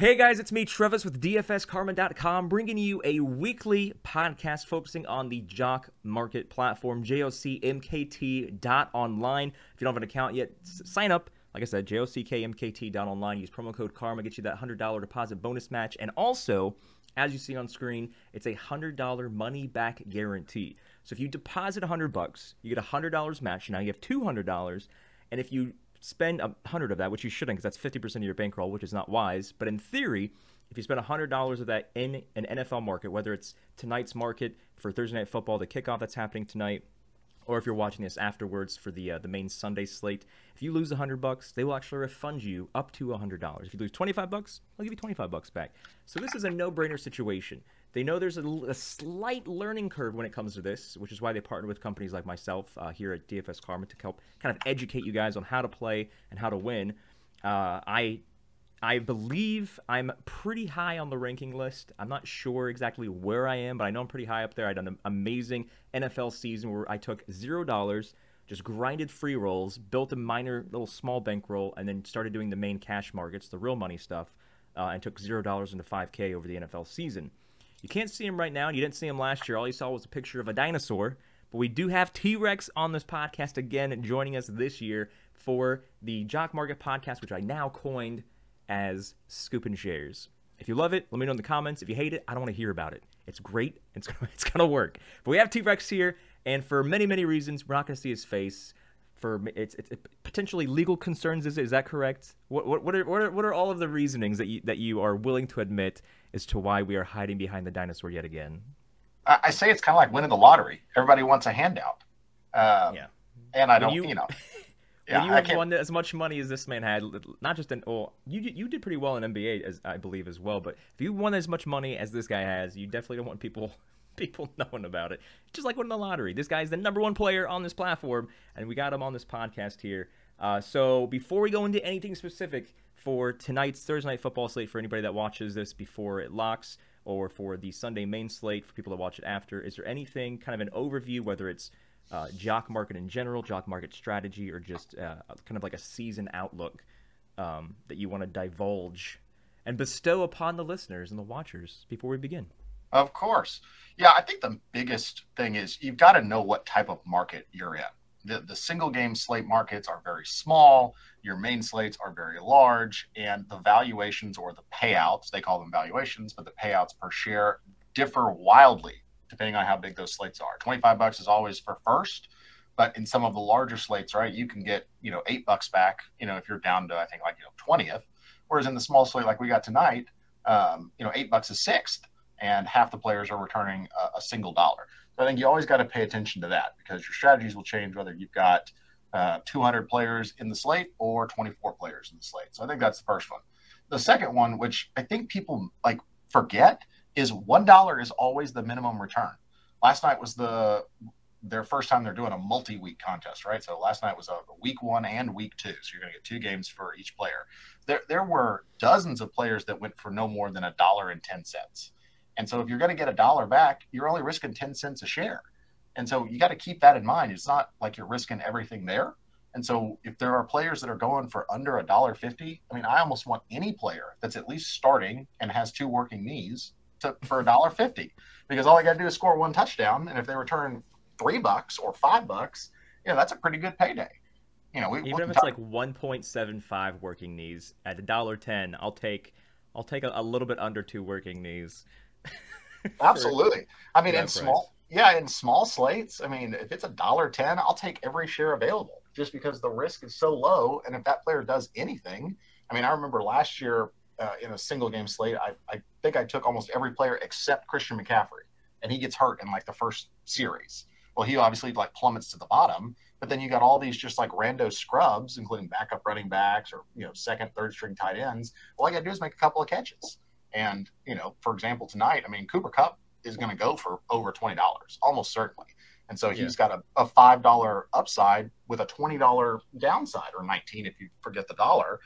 Hey guys, it's me, Travis with DFSkarma.com, bringing you a weekly podcast focusing on the Jock market platform, JOCMKT.online. If you don't have an account yet, sign up. Like I said, JOCKMKT.online. Use promo code KARMA, get you that $100 deposit bonus match. And also, as you see on screen, it's a $100 money back guarantee. So if you deposit $100, you get $100 match. Now you have $200. And if you spend 100 of that, which you shouldn't because that's 50% of your bankroll, which is not wise. But in theory, if you spend $100 of that in an NFL market, whether it's tonight's market for Thursday Night Football, the kickoff that's happening tonight, or if you're watching this afterwards for the main Sunday slate, if you lose $100, they will actually refund you up to $100. If you lose $25, they'll give you $25 back. So this is a no-brainer situation. They know there's a slight learning curve when it comes to this, which is why they partner with companies like myself here at DFS Karma to help kind of educate you guys on how to play and how to win. I believe I'm pretty high on the ranking list. I'm not sure exactly where I am, but I know I'm pretty high up there. I done an amazing NFL season where I took $0, just grinded free rolls, built a minor little small bankroll, and then started doing the main cash markets, the real money stuff, and took $0 into 5K over the NFL season. You can't see him right now, and you didn't see him last year. All you saw was a picture of a dinosaur. But we do have T-Rex on this podcast again, joining us this year for the Jock Market podcast, which I now coined as Scoopin Shares. If you love it, let me know in the comments. If you hate it, I don't want to hear about it. It's great. It's gonna work. But we have T-Rex here, and for many, many reasons, we're not going to see his face. For it's potentially legal concerns. Is that correct? What are all of the reasonings that you are willing to admit as to why we are hiding behind the dinosaur yet again? I say it's kind of like winning the lottery. Everybody wants a handout. Yeah. And I don't, when you have won as much money as this man had, not just in, you did pretty well in NBA, as I believe as well. But if you won as much money as this guy has, you definitely don't want people knowing about it. Just like winning the lottery. This guy's the #1 player on this platform, and we got him on this podcast here. So before we go into anything specific for tonight's Thursday Night Football slate, for anybody that watches this before it locks, or for the Sunday main slate for people that watch it after, is there anything, kind of an overview, whether it's Jock market in general, Jock market strategy, or just kind of like a season outlook that you want to divulge and bestow upon the listeners and the watchers before we begin? Of course. Yeah, I think the biggest thing is you've got to know what type of market you're in. The single game slate markets are very small. Your main slates are very large, and the valuations, or the payouts, they call them valuations, but the payouts per share differ wildly depending on how big those slates are. $25 is always for first, but in some of the larger slates, right, you can get, $8 back, if you're down to, I think, 20th. Whereas in the small slate like we got tonight, $8 is sixth, and half the players are returning a single dollar. So I think you always got to pay attention to that, because your strategies will change whether you've got 200 players in the slate or 24 players in the slate. So I think that's the first one. The second one, which I think people forget, is $1 is always the minimum return. Last night was their first time they're doing a multi-week contest, right? So last night was a week 1 and week 2. So you're going to get 2 games for each player. There were dozens of players that went for no more than $1.10. And so if you're going to get $1 back, you're only risking 10 cents a share. And so you got to keep that in mind. It's not like you're risking everything there. And so if there are players that are going for under $1.50, I almost want any player that's at least starting and has 2 working knees for $1.50, because all I got to do is score 1 touchdown. And if they return $3 or $5, that's a pretty good payday. Even if it's like 1.75 working knees at $1.10, I'll take a little bit under 2 working knees. Absolutely. In small slates, if it's $1.10, I'll take every share available, just because the risk is so low. And if that player does anything, I remember last year in a single game slate, I think I took almost every player except Christian McCaffrey, and he gets hurt in the first series. Well, he obviously plummets to the bottom, but then you got all these just rando scrubs, including backup running backs or, second, third string tight ends. All I got to do is make a couple of catches. And, for example, tonight, Cooper Kupp is going to go for over $20, almost certainly. And so he's got a $5 upside with a $20 downside, or 19 if you forget the dollar.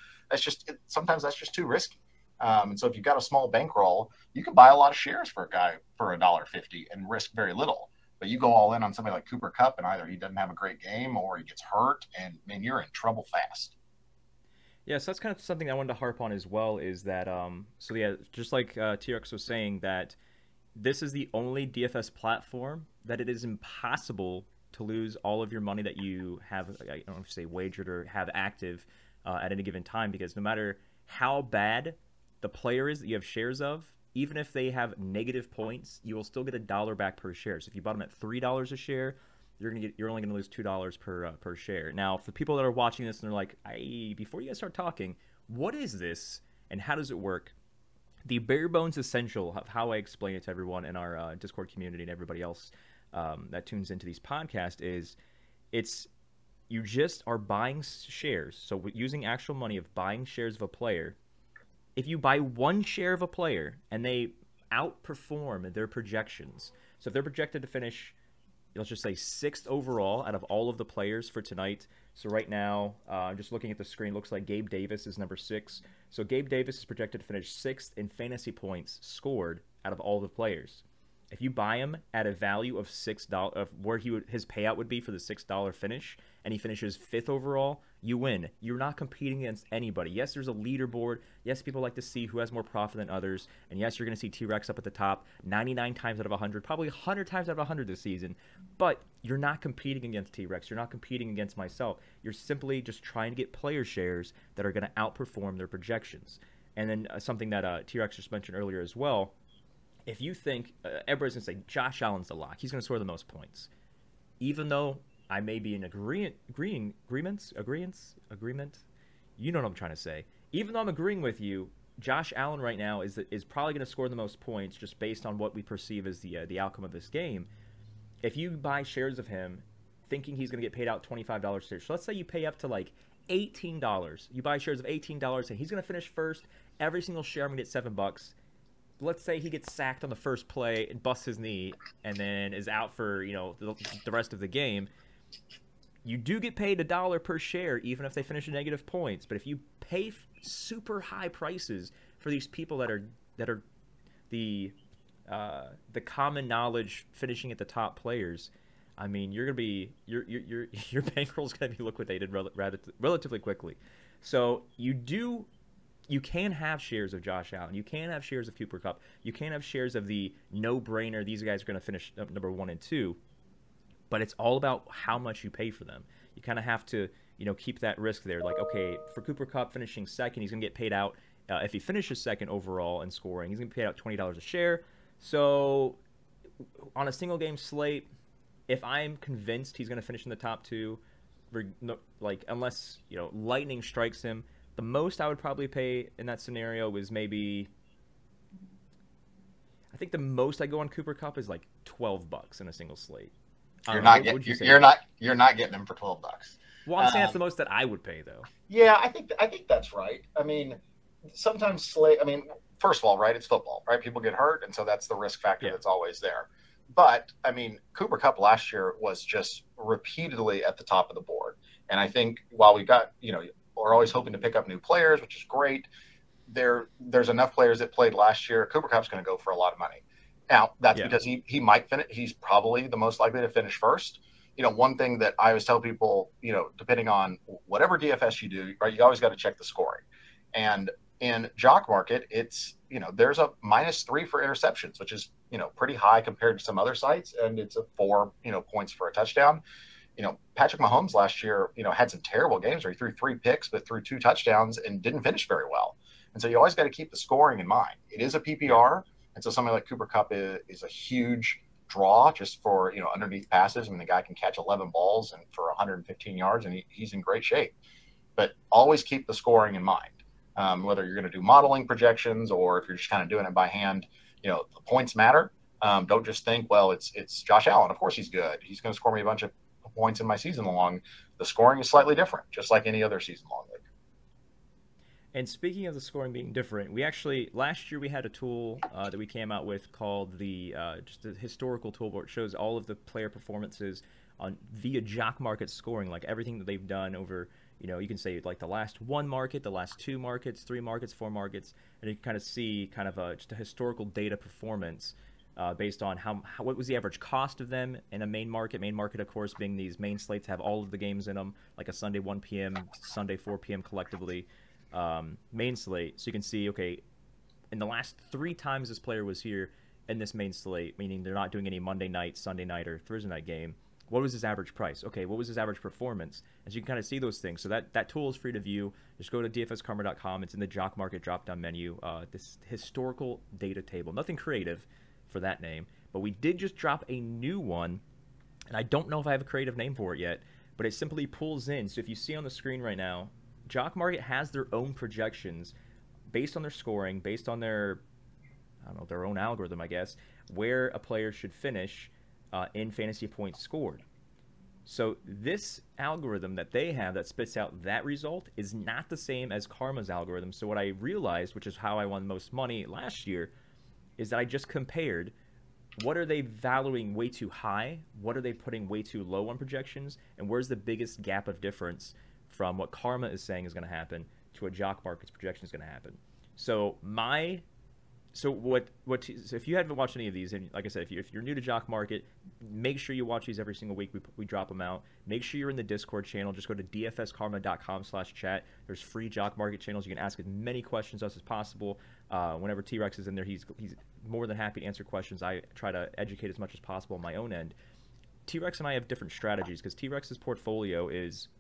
Sometimes that's just too risky. And so if you've got a small bankroll, you can buy a lot of shares for a guy for $1.50 and risk very little. But you go all in on somebody like Cooper Kupp, and either he doesn't have a great game or he gets hurt, and you're in trouble fast. Yeah, so that's kind of something I wanted to harp on as well is that so yeah, just like TRX was saying that this is the only DFS platform that it is impossible to lose all of your money that you have, I don't know if you say wagered or have active at any given time, because no matter how bad the player is that you have shares of, even if they have negative points, you will still get $1 back per share. So if you bought them at $3 a share, you're only gonna lose $2 per share. Now, for people that are watching this and they're like, before you guys start talking, what is this and how does it work? The bare bones essential of how I explain it to everyone in our Discord community and everybody else that tunes into these podcasts is it's you just are buying shares. So using actual money of buying shares of a player. If you buy one share of a player and they outperform their projections, so if they're projected to finish, let's just say sixth overall out of all of the players for tonight. So right now, I'm just looking at the screen. Looks like Gabe Davis is number 6. So Gabe Davis is projected to finish 6th in fantasy points scored out of all the players. If you buy him at a value of $6, of where his payout would be for the $6 finish, and he finishes 5th overall, you win. You're not competing against anybody. Yes, there's a leaderboard. Yes, people like to see who has more profit than others. And yes, you're going to see T-Rex up at the top 99 times out of 100, probably 100 times out of 100 this season. But you're not competing against T-Rex. You're not competing against myself. You're simply just trying to get player shares that are going to outperform their projections. And then something that T-Rex just mentioned earlier as well, if you think everybody's going to say Josh Allen's the lock, he's going to score the most points. Even though I may be in agreement. You know what I'm trying to say. Even though I'm agreeing with you, Josh Allen right now is probably going to score the most points just based on what we perceive as the outcome of this game. If you buy shares of him thinking he's going to get paid out $25 a share, so let's say you pay up to like $18. You buy shares of $18 and he's going to finish first. Every single share I'm going to get $7. Let's say he gets sacked on the first play and busts his knee and then is out for the rest of the game. You do get paid $1 per share even if they finish in negative points. But if you pay super high prices for these people that are the common knowledge finishing at the top players, I mean, you're gonna be your bankroll's gonna be liquidated relatively quickly. So you can have shares of Josh Allen. You can have shares of Cooper Kupp. You can have shares of the no-brainer. These guys are going to finish number 1 and 2. But it's all about how much you pay for them. You kind of have to, keep that risk there. Like, okay, for Cooper Kupp finishing second, he's going to get paid out. If he finishes second overall in scoring, he's going to be paid out $20 a share. So on a single game slate, if I'm convinced he's going to finish in the top 2, unless, lightning strikes him, the most I would probably pay in that scenario was maybe, I think the most I go on Cooper Kupp is like $12 in a single slate. You're not getting him for $12. Well, I'm saying that's the most that I would pay, though. Yeah, I think that's right. I mean, sometimes first of all, right, it's football, right? People get hurt, and so that's the risk factor that's always there. But I mean, Cooper Kupp last year was just repeatedly at the top of the board, and I think while we got we're always hoping to pick up new players, which is great. There's enough players that played last year. Cooper Kupp's going to go for a lot of money. Now, that's because he might finish. He's probably the most likely to finish first. One thing that I always tell people, depending on whatever DFS you do, right, you always got to check the scoring. And in Jock Market, it's, there's a -3 for interceptions, which is, pretty high compared to some other sites. And it's a 4, points for a touchdown. Patrick Mahomes last year, had some terrible games where he threw 3 picks, but threw 2 touchdowns and didn't finish very well. And so you always got to keep the scoring in mind. It is a PPR. And so somebody like Cooper Kupp is a huge draw just for, underneath passes. I mean, the guy can catch 11 balls and for 115 yards, and he's in great shape. But always keep the scoring in mind, whether you're going to do modeling projections or if you're just kind of doing it by hand. The points matter. Don't just think, well, it's Josh Allen. Of course he's good. He's going to score me a bunch of points in my season long. The scoring is slightly different, just like any other season long league. And speaking of the scoring being different, we actually last year we had a tool that we came out with called just a historical tool where it shows all of the player performances via Jock Market scoring, like everything that they've done over, you can say like the last 1 market, the last 2 markets, 3 markets, 4 markets, and you can kind of see just a historical data performance based on what was the average cost of them in a main market. Main market, of course, being these main slates have all of the games in them, like a Sunday 1 p.m., Sunday 4 p.m. collectively. main slate. So you can see, okay, in the last 3 times this player was here in this main slate, meaning they're not doing any Monday night, Sunday night, or Thursday night game, what was his average price? Okay, what was his average performance? As you can kind of see those things. So that tool is free to view. Just go to dfskarma.com. It's in the Jock Market drop-down menu. This historical data table. Nothing creative for that name. But we did just drop a new one, and I don't know if I have a creative name for it yet, but it simply pulls in. So if you see on the screen right now, Jock Market has their own projections based on their scoring, based on their, I don't know, their own algorithm, I guess, where a player should finish in fantasy points scored. So this algorithm that they have that spits out that result is not the same as Karma's algorithm. So what I realized, which is how I won most money last year, is that I just compared what are they valuing way too high, what are they putting way too low on projections, and where's the biggest gap of difference from what Karma is saying is going to happen to what Jock Market's projection is going to happen. So so if you haven't watched any of these, and like I said, if you're new to Jock Market, make sure you watch these every single week. We drop them out. Make sure you're in the Discord channel. Just go to dfskarma.com/chat. There's free Jock Market channels. You can ask as many questions as possible. Whenever T-Rex is in there, he's more than happy to answer questions. I try to educate as much as possible on my own end. T-Rex and I have different strategies because T-Rex's portfolio is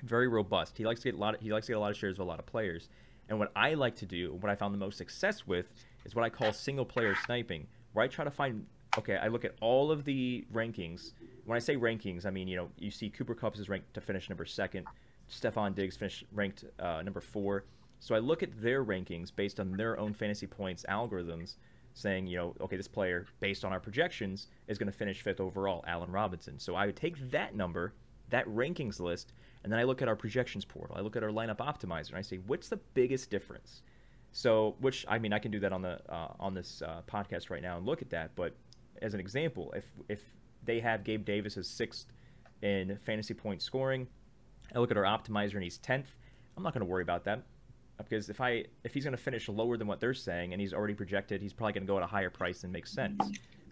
very robust. He likes to get a lot of shares of a lot of players. And what I like to do, what I found the most success with, is what I call single player sniping, where I try to find, okay, I look at all of the rankings. When I say rankings, I mean, you see Cooper Kupp is ranked to finish number 2nd, Stephon Diggs finished ranked number 4. So I look at their rankings based on their own fantasy points algorithms, saying, okay, this player, based on our projections, is going to finish 5th overall, Allen Robinson. So I would take that number, that rankings list, and then I look at our projections portal. I look at our lineup optimizer, and I say, what's the biggest difference? So, which, I mean, I can do that on this podcast right now and look at that. But as an example, if they have Gabe Davis as 6th in fantasy point scoring, I look at our optimizer and he's 10th. I'm not going to worry about that because if he's going to finish lower than what they're saying and he's already projected, he's probably going to go at a higher price and makes sense.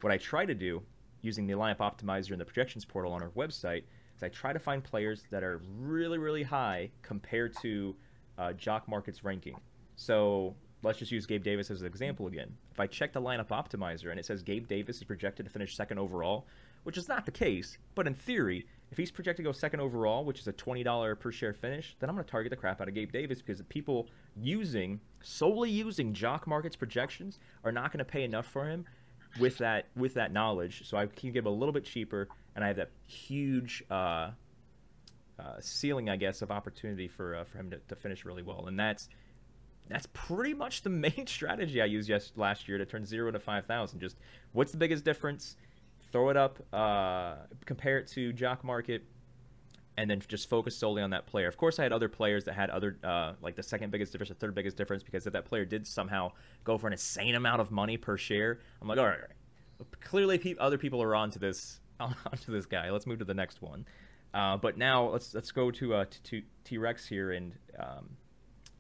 What I try to do using the lineup optimizer and the projections portal on our website is I try to find players that are really, really high compared to Jock Market's ranking. So let's just use Gabe Davis as an example again. If I check the lineup optimizer and it says Gabe Davis is projected to finish 2nd overall, which is not the case, but in theory, if he's projected to go 2nd overall, which is a $20 per share finish, then I'm going to target the crap out of Gabe Davis because the people solely using Jock Market's projections are not going to pay enough for him with that knowledge. So I can give a little bit cheaper, and I have that huge ceiling, I guess, of opportunity for him to finish really well. And that's pretty much the main strategy I used last year to turn 0 to 5,000. Just what's the biggest difference? Throw it up, compare it to Jock Market, and then just focus solely on that player. Of course, I had other players that had other, like the 2nd biggest difference, the 3rd biggest difference, because if that player did somehow go for an insane amount of money per share, I'm like, all right. Clearly, other people are onto this guy. Let's move to the next one. But now let's go to T-Rex here, and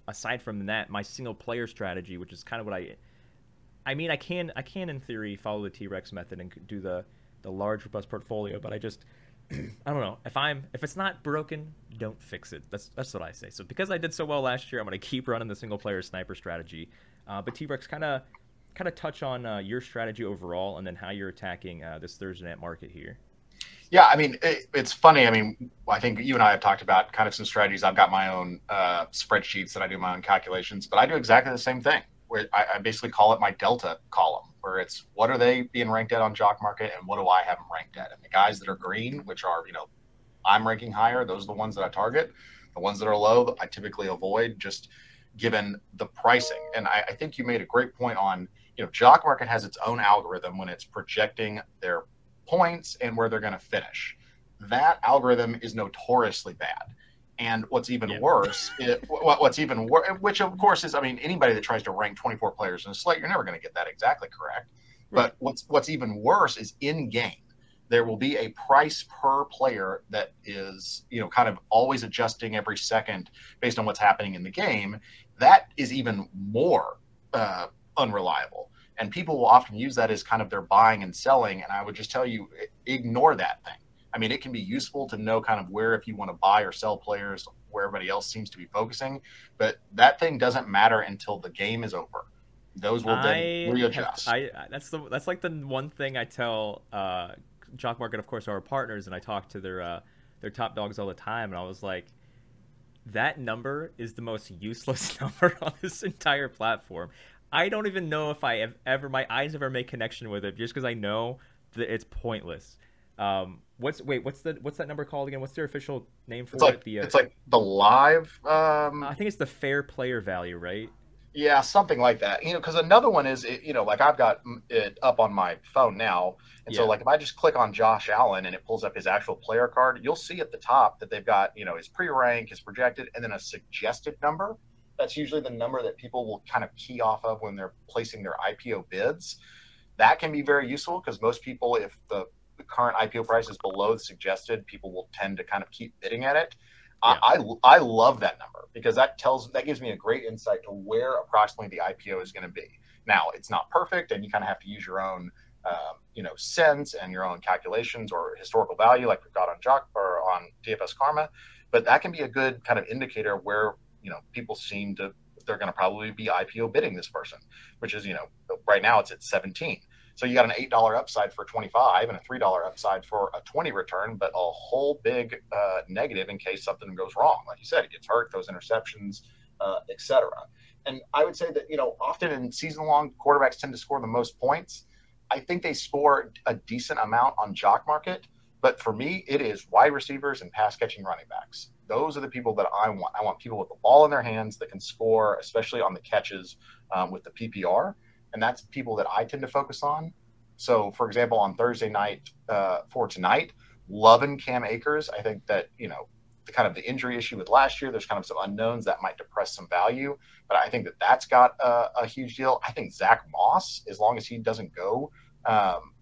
aside from that, my single player strategy, which is kind of what I mean, I can in theory follow the T-Rex method and do the large robust portfolio, but I just I don't know. If it's not broken, don't fix it. That's what I say. So because I did so well last year, I'm going to keep running the single player sniper strategy. But T-Rex, kind of touch on your strategy overall, and then how you're attacking this Thursday night market here. Yeah, I mean, it's funny. I mean, I think you and I have talked about kind of some strategies. I've got my own spreadsheets that I do my own calculations, but I do exactly the same thing, where I basically call it my delta column, where it's what are they being ranked at on Jock Market and what do I have them ranked at? And the guys that are green, which are, I'm ranking higher, those are the ones that I target. The ones that are low, I typically avoid, just given the pricing. And I think you made a great point on, Jock Market has its own algorithm when it's projecting their points and where they're going to finish. That algorithm is notoriously bad. And what's even worse, which of course is, I mean, anybody that tries to rank 24 players in a slate, you're never going to get that exactly correct. Right. But what's even worse is in game, there will be a price per player that is, kind of always adjusting every second based on what's happening in the game. That is even more unreliable. And people will often use that as kind of their buying and selling. And I would just tell you, ignore that thing. I mean, it can be useful to know kind of where, if you want to buy or sell players, where everybody else seems to be focusing. But that thing doesn't matter until the game is over. Those will then readjust. That's like the one thing I tell Jock Market, of course, our partners, and I talk to their top dogs all the time, and I was like, that number is the most useless number on this entire platform. I don't even know if my eyes ever made connection with it, just because I know that it's pointless. What's that number called again? What's their official name for it? It's like the live. I think it's the fair player value, right? Yeah, something like that. Because another one is, like I've got it up on my phone now. And so like if I just click on Josh Allen and it pulls up his actual player card, you'll see at the top that they've got, his pre-rank, his projected, and then a suggested number. That's usually the number that people will kind of key off of when they're placing their IPO bids. That can be very useful because most people, if the current IPO price is below the suggested, people will tend to kind of keep bidding at it. Yeah. I love that number because that gives me a great insight to where approximately the IPO is going to be. Now, it's not perfect, and you kind of have to use your own, sense and your own calculations or historical value, like we've got on Jock or on DFS Karma. But that can be a good kind of indicator where people seem to they're going to probably be IPO bidding this person, which is right now it's at 17. So you got an $8 upside for 25 and a $3 upside for a 20 return, but a whole big negative in case something goes wrong. Like you said, he gets hurt, those interceptions, etc. And I would say that, often in season-long, quarterbacks tend to score the most points. I think they score a decent amount on Jock Market, but for me, it is wide receivers and pass-catching running backs. Those are the people that I want. I want people with the ball in their hands that can score, especially on the catches with the PPR. And that's people that I tend to focus on. So, for example, on Thursday night for tonight, loving Cam Akers. I think that, the injury issue with last year, there's kind of some unknowns that might depress some value. But I think that that's got a huge deal. I think Zach Moss, as long as he doesn't go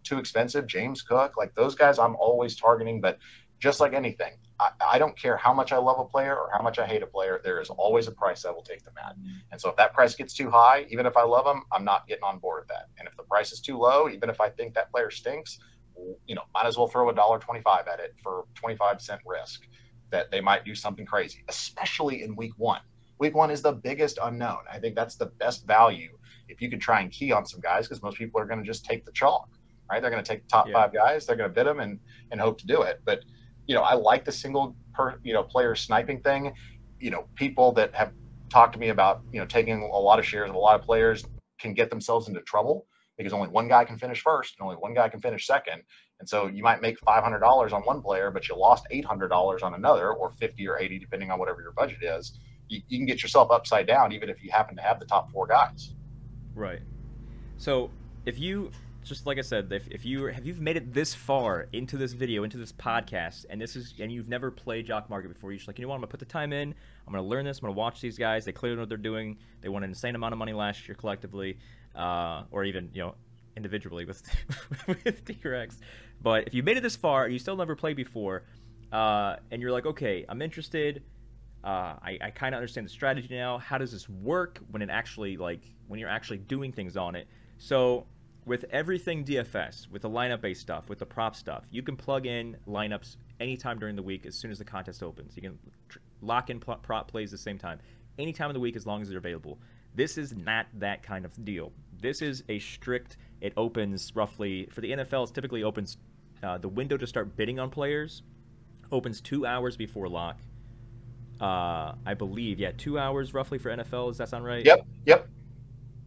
too expensive, James Cook, like those guys I'm always targeting. But just like anything, I don't care how much I love a player or how much I hate a player. There is always a price I will take them at. And so if that price gets too high, even if I love them, I'm not getting on board with that. And if the price is too low, even if I think that player stinks, might as well throw $1.25 at it for 25-cent risk that they might do something crazy, especially in week one. Week one is the biggest unknown. I think that's the best value if you could try and key on some guys, because most people are going to just take the chalk, right? They're going to take the top 5 guys. They're going to bid them and hope to do it. But I like the single player sniping thing. People that have talked to me about, taking a lot of shares of a lot of players can get themselves into trouble because only one guy can finish first and only one guy can finish second. And so you might make $500 on one player, but you lost $800 on another, or 50 or 80, depending on whatever your budget is. You can get yourself upside down, even if you happen to have the top 4 guys. Right. So if you, just like I said, if you've made it this far into this video, into this podcast, and you've never played Jock Market before, you're just like, I'm gonna put the time in, I'm gonna learn this, I'm gonna watch these guys, they clearly know what they're doing, they won an insane amount of money last year collectively, or even individually with T-Rex. But if you made it this far and you still never played before, and you're like, okay, I'm interested, I kind of understand the strategy now, how does this work when you're actually doing things on it? So with everything DFS, with the lineup-based stuff, with the prop stuff, you can plug in lineups anytime during the week as soon as the contest opens. You can lock in prop plays at the same time, any time of the week as long as they're available. This is not that kind of deal. This is a strict, it opens roughly, for the NFL, it typically opens, the window to start bidding on players opens 2 hours before lock. I believe, 2 hours roughly for NFL. Does that sound right? Yep.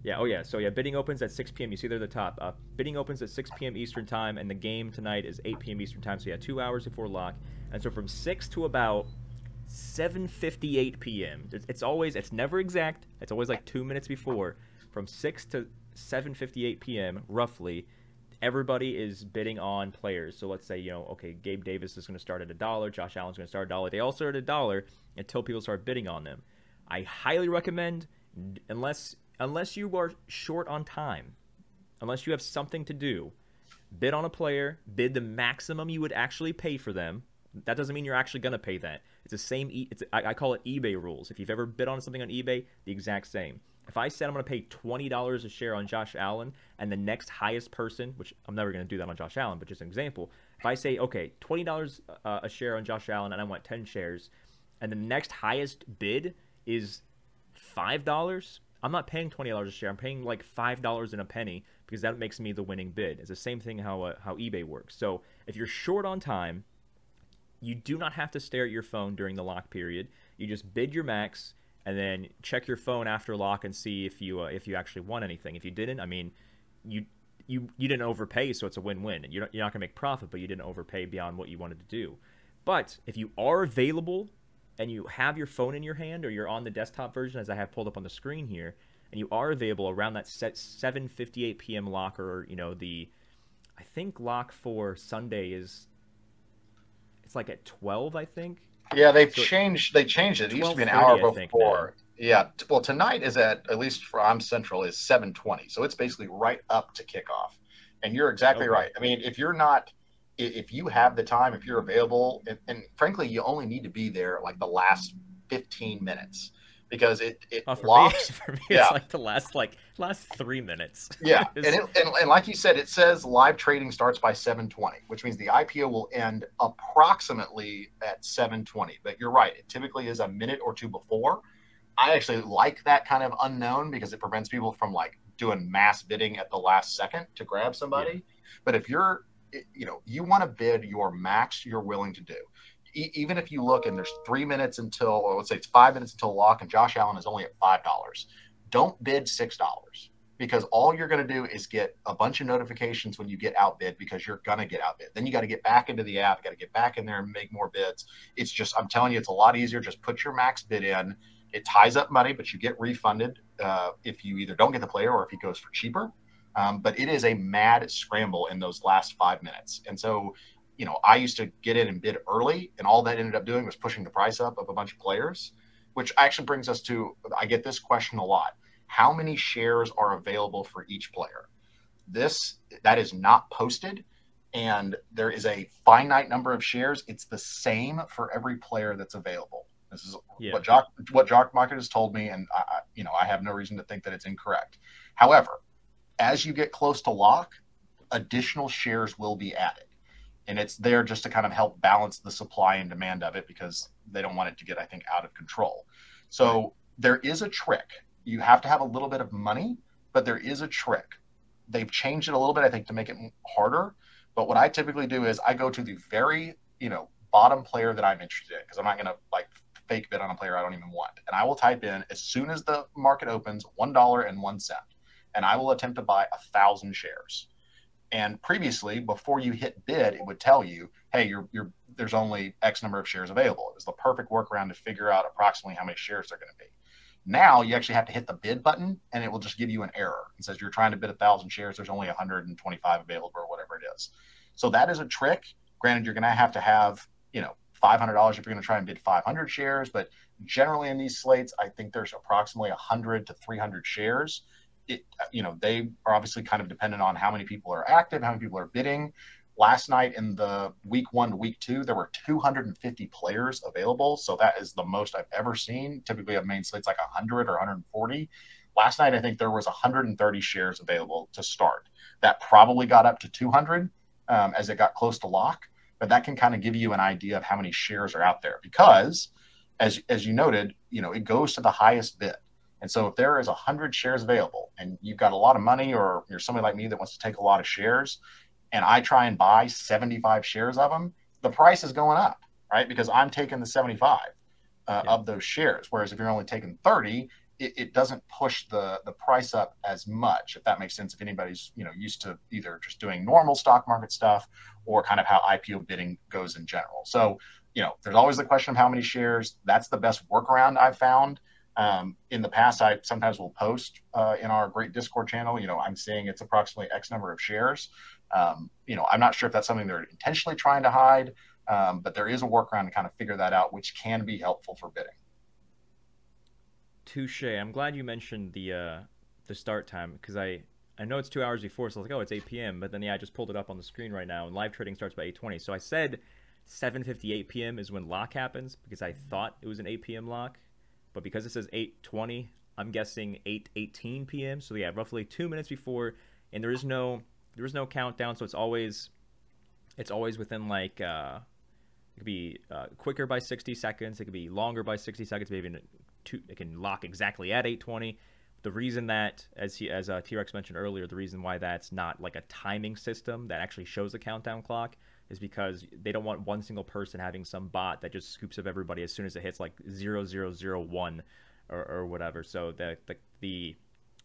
Yeah, oh yeah, so bidding opens at 6 p.m. You see there at the top. Bidding opens at 6 p.m. Eastern Time, and the game tonight is 8 p.m. Eastern Time, so 2 hours before lock. And so from 6 to about 7:58 p.m., it's never exact, it's always like 2 minutes before. From 6 to 7:58 p.m., roughly, everybody is bidding on players. So let's say, okay, Gabe Davis is going to start at $1, Josh Allen's going to start $1. They all start at $1 until people start bidding on them. I highly recommend, unless you are short on time, unless you have something to do, bid on a player, bid the maximum you would actually pay for them. That doesn't mean you're actually going to pay that. It's the same, I call it eBay rules. If you've ever bid on something on eBay, the exact same. If I said I'm going to pay $20 a share on Josh Allen, and the next highest person, which I'm never going to do that on Josh Allen, but just an example, if I say, okay, $20 a share on Josh Allen, and I want 10 shares, and the next highest bid is $5, I'm not paying $20 a share. I'm paying like $5 and a penny, because that makes me the winning bid. It's the same thing how eBay works. So if you're short on time, you do not have to stare at your phone during the lock period. You just bid your max, and then check your phone after lock and see if you actually won anything. If you didn't, I mean, you didn't overpay, so it's a win-win. You're not going to make profit, but you didn't overpay beyond what you wanted to do. But if you are available and you have your phone in your hand, or you're on the desktop version, as I have pulled up on the screen here, and you are available around that 7:58 p.m. lock, or I think lock for Sunday it's like at 12, I think. Yeah, they changed it. It used to be an hour before. Yeah, well, tonight is at least for I'm Central, is 7:20, so it's basically right up to kickoff. And you're exactly right. I mean, if you have the time, if you're available, and frankly, you only need to be there like the last 15 minutes, because it locks. For me, it's like the last 3 minutes. Yeah, and like you said, it says live trading starts by 7:20, which means the IPO will end approximately at 7:20. But you're right; it typically is a minute or two before. I actually like that kind of unknown, because it prevents people from like doing mass bidding at the last second to grab somebody. Yeah. But if you're, you want to bid your max you're willing to do. Even if you look and there's 3 minutes until, or let's say it's 5 minutes until lock, and Josh Allen is only at $5, don't bid $6, because all you're going to do is get a bunch of notifications when you get outbid, because you're going to get outbid. Then you got to get back into the app, got to get back in there and make more bids. It's just, I'm telling you, it's a lot easier. Just put your max bid in. It ties up money, but you get refunded if you either don't get the player or if he goes for cheaper. But it is a mad scramble in those last 5 minutes. And so, I used to get in and bid early, and all that ended up doing was pushing the price up of a bunch of players, which actually brings us to, I get this question a lot. How many shares are available for each player? That is not posted, and there is a finite number of shares. It's the same for every player that's available. This is what Jock MKT has told me, and I have no reason to think that it's incorrect. However, as you get close to lock, additional shares will be added. And it's there just to kind of help balance the supply and demand of it, because they don't want it to get, I think, out of control. So there is a trick. You have to have a little bit of money, but there is a trick. They've changed it a little bit, I think, to make it harder. But what I typically do is I go to the very, bottom player that I'm interested in, because I'm not going to fake bid on a player I don't even want. And I will type in, as soon as the market opens, $1.01, and I will attempt to buy 1,000 shares. And previously, before you hit bid, it would tell you, hey, there's only X number of shares available. It was the perfect workaround to figure out approximately how many shares they're going to be. Now you actually have to hit the bid button, and it will just give you an error. It says you're trying to bid 1,000 shares. There's only 125 available, or whatever it is. So that is a trick. Granted, you're going to have $500 if you're going to try and bid 500 shares. But generally in these slates, I think there's approximately 100 to 300 shares. They are obviously kind of dependent on how many people are active, how many people are bidding. Last night in the week 1 to week 2, there were 250 players available. So that is the most I've ever seen. Typically a main slate's like 100 or 140. Last night, I think there was 130 shares available to start. That probably got up to 200 as it got close to lock. But that can kind of give you an idea of how many shares are out there, because as you noted, it goes to the highest bid. And so if there is 100 shares available and you've got a lot of money, or you're somebody like me that wants to take a lot of shares, and I try and buy 75 shares of them, the price is going up, right? Because I'm taking the 75 of those shares. Whereas if you're only taking 30, it doesn't push the price up as much, if that makes sense. If anybody's used to either just doing normal stock market stuff, or kind of how IPO bidding goes in general. So there's always the question of how many shares. That's the best workaround I've found. In the past, I sometimes will post in our great Discord channel, I'm seeing it's approximately X number of shares. I'm not sure if that's something they're intentionally trying to hide, but there is a workaround to kind of figure that out, which can be helpful for bidding. Touche. I'm glad you mentioned the start time, because I know it's 2 hours before, so I was like, oh, it's 8 p.m. But then, I just pulled it up on the screen right now, and live trading starts by 8:20. So I said 7:58 p.m. is when lock happens, because I thought it was an 8 p.m. lock. But because it says 8:20, I'm guessing 8:18 p.m. So yeah, roughly 2 minutes before, and there is no countdown, so it's always within like it could be quicker by 60 seconds, it could be longer by 60 seconds, maybe it can lock exactly at 8:20. The reason that, as T-Rex mentioned earlier, the reason why that's not like a timing system that actually shows a countdown clock is because they don't want one single person having some bot that just scoops up everybody as soon as it hits like 0001 or whatever. So the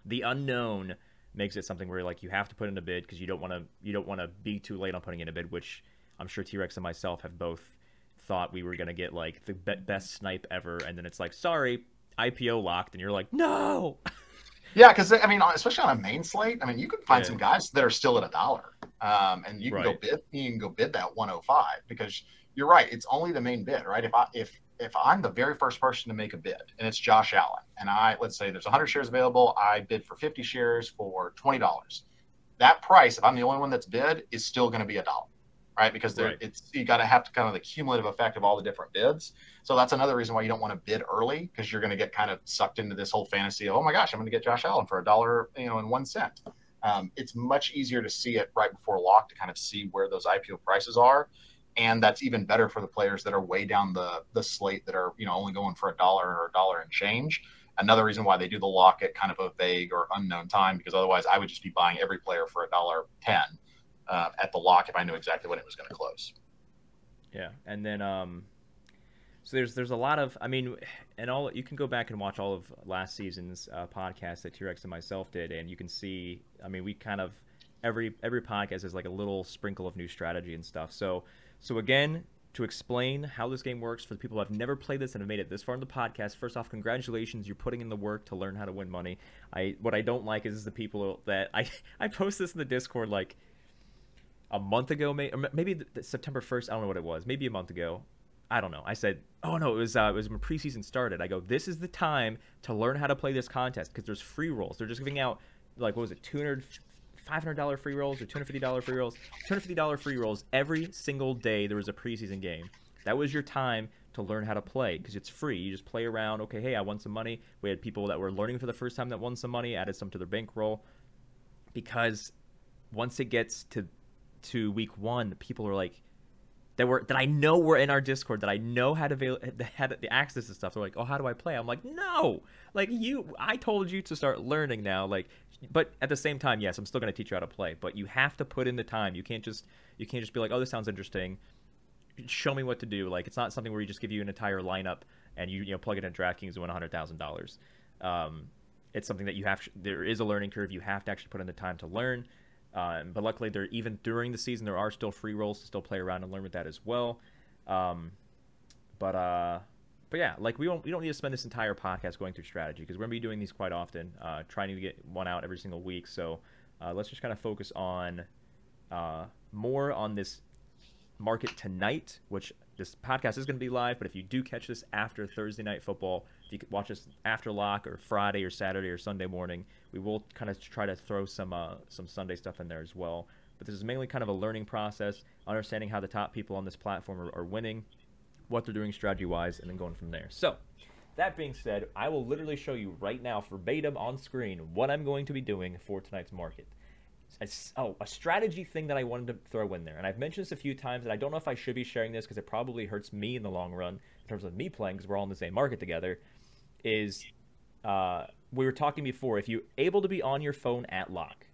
unknown makes it something where like you have to put in a bid because you don't want to be too late on putting in a bid, which I'm sure T-Rex and myself have both thought we were gonna get like the best snipe ever, and then it's like, sorry, IPO locked, and you're like, no. Yeah, because I mean, especially on a main slate, I mean, you can find some guys that are still at $1, and you can go bid. You can go bid that 105 because you're right. It's only the main bid, right? If I'm the very first person to make a bid, and it's Josh Allen, and let's say there's 100 shares available, I bid for 50 shares for $20. That price, if I'm the only one that's bid, is still going to be $1, right? Because you got to have to kind of the cumulative effect of all the different bids. So that's another reason why you don't want to bid early, because you're going to get kind of sucked into this whole fantasy of, oh my gosh, I'm going to get Josh Allen for $1, and 1 cent. It's much easier to see it right before lock to kind of see where those IPO prices are. And that's even better for the players that are way down the slate that are, only going for $1 or $1 and change. Another reason why they do the lock at kind of a vague or unknown time, because otherwise I would just be buying every player for $1.10 at the lock if I knew exactly when it was going to close. Yeah, and then so there's a lot of, I mean, and all you can go back and watch all of last season's podcast that T-Rex and myself did, and you can see, I mean, we kind of every podcast is like a little sprinkle of new strategy and stuff. So again, to explain how this game works for the people who have never played this and have made it this far in the podcast, first off, congratulations, you're putting in the work to learn how to win money. What I don't like is the people that I post this in the Discord like a month ago, maybe September 1st, I don't know what it was, maybe a month ago. I don't know. I said, oh no, it was when preseason started. I go, this is the time to learn how to play this contest because there's free rolls. They're just giving out, like, what was it, $500 free rolls or $250 free rolls? $250 free rolls every single day there was a preseason game. That was your time to learn how to play because it's free. You just play around. Okay, hey, I won some money. We had people that were learning for the first time that won some money, added some to their bankroll. Because once it gets to week 1, people are like, that I know were in our Discord, that I know had the access to stuff. They're like, oh, how do I play? I'm like, no, like I told you to start learning now. Like, but at the same time, yes, I'm still going to teach you how to play, but you have to put in the time. You can't just be like, oh, this sounds interesting, show me what to do. Like, it's not something where you just give you an entire lineup and you plug it in DraftKings and win $100,000. It's something that there is a learning curve. You have to actually put in the time to learn. But luckily, even during the season, there are still free rolls to still play around and learn with that as well. But yeah, like we don't need to spend this entire podcast going through strategy because we're gonna be doing these quite often, trying to get one out every single week. So let's just kind of focus on more on this market tonight, which this podcast is going to be live. But if you do catch this after Thursday Night Football, if you could watch this after lock or Friday or Saturday or Sunday morning, we will kind of try to throw some Sunday stuff in there as well. But this is mainly kind of a learning process, understanding how the top people on this platform are winning, what they're doing strategy-wise, and then going from there. So that being said, I will literally show you right now verbatim on screen what I'm going to be doing for tonight's market. A strategy thing that I wanted to throw in there, and I've mentioned this a few times, and I don't know if I should be sharing this because it probably hurts me in the long run in terms of me playing because we're all in the same market together, is we were talking before, if you're able to be on your phone at lock,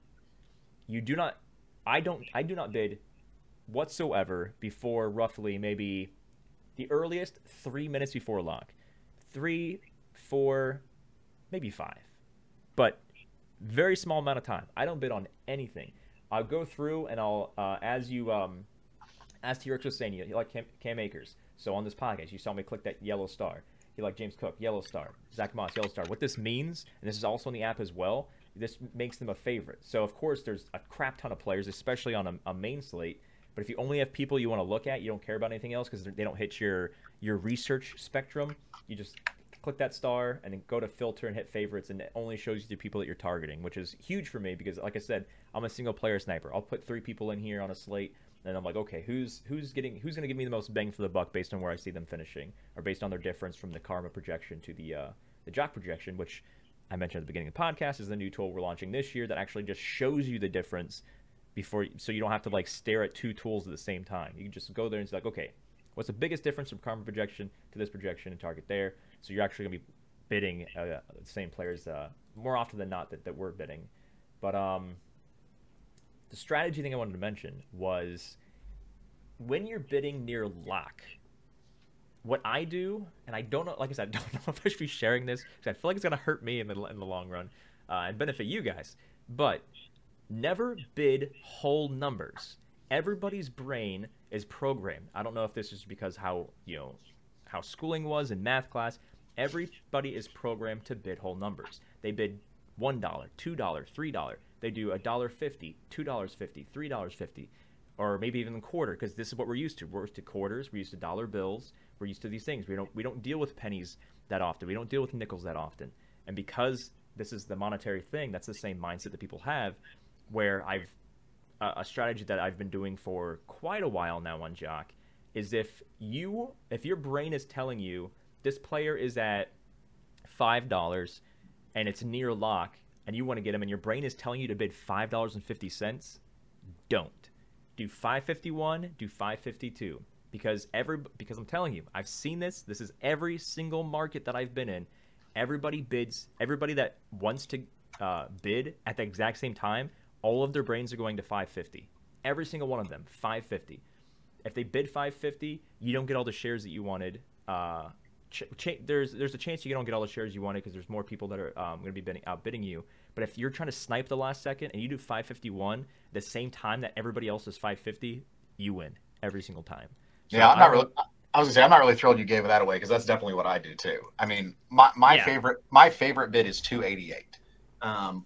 I do not bid whatsoever before roughly maybe the earliest 3 minutes before lock. 3, 4, maybe 5. But very small amount of time. I don't bid on anything. I'll go through and I'll, as T-Rex was saying, you like Cam Akers. So on this podcast, you saw me click that yellow star. You like James Cook, yellow star. Zach Moss, yellow star. What this means, and this is also in the app as well, this makes them a favorite. So, of course, there's a crap ton of players, especially on a main slate. But if you only have people you want to look at, you don't care about anything else because they don't hit your research spectrum, you just click that star and then go to filter and hit favorites, and it only shows you the people that you're targeting, which is huge for me because, like I said, I'm a single player sniper. I'll put 3 people in here on a slate, and I'm like, okay, who's going to give me the most bang for the buck based on where I see them finishing, or based on their difference from the Karma projection to the Jock projection, which I mentioned at the beginning of the podcast, is the new tool we're launching this year that actually just shows you the difference before, so you don't have to like stare at two tools at the same time. You can just go there and say like, okay, what's the biggest difference from karma projection to this projection and target there? So you're actually going to be bidding the same players more often than not that we're bidding. But the strategy thing I wanted to mention was when you're bidding near lock, what I do, and I don't know, like I said, I don't know if I should be sharing this because I feel like it's going to hurt me in the long run and benefit you guys, but never bid whole numbers. Everybody's brain is programmed. I don't know if this is because how schooling was in math class. Everybody is programmed to bid whole numbers. They bid $1, $2, $3. They do $1.50, $2.50, $3.50, or maybe even a quarter, because this is what we're used to. We're used to quarters. We're used to dollar bills. We're used to these things. We don't deal with pennies that often. We don't deal with nickels that often. And because this is the monetary thing, that's the same mindset that people have. Where a strategy that I've been doing for quite a while now on Jock is if your brain is telling you this player is at $5 and it's near lock and you want to get him and your brain is telling you to bid $5.50, don't. Do $5.51, do $5.52 because I'm telling you, I've seen this. This is every single market that I've been in. Everybody bids. Everybody that wants to bid at the exact same time, all of their brains are going to $5.50. Every single one of them, $5.50. If they bid $5.50, you don't get all the shares that you wanted. There's a chance you don't get all the shares you wanted because there's more people that are going to be outbidding you. But if you're trying to snipe the last second and you do $5.51 the same time that everybody else is $5.50, you win every single time. So yeah, I was gonna say I'm not really thrilled you gave that away because that's definitely what I do too. I mean, my favorite bid is 288.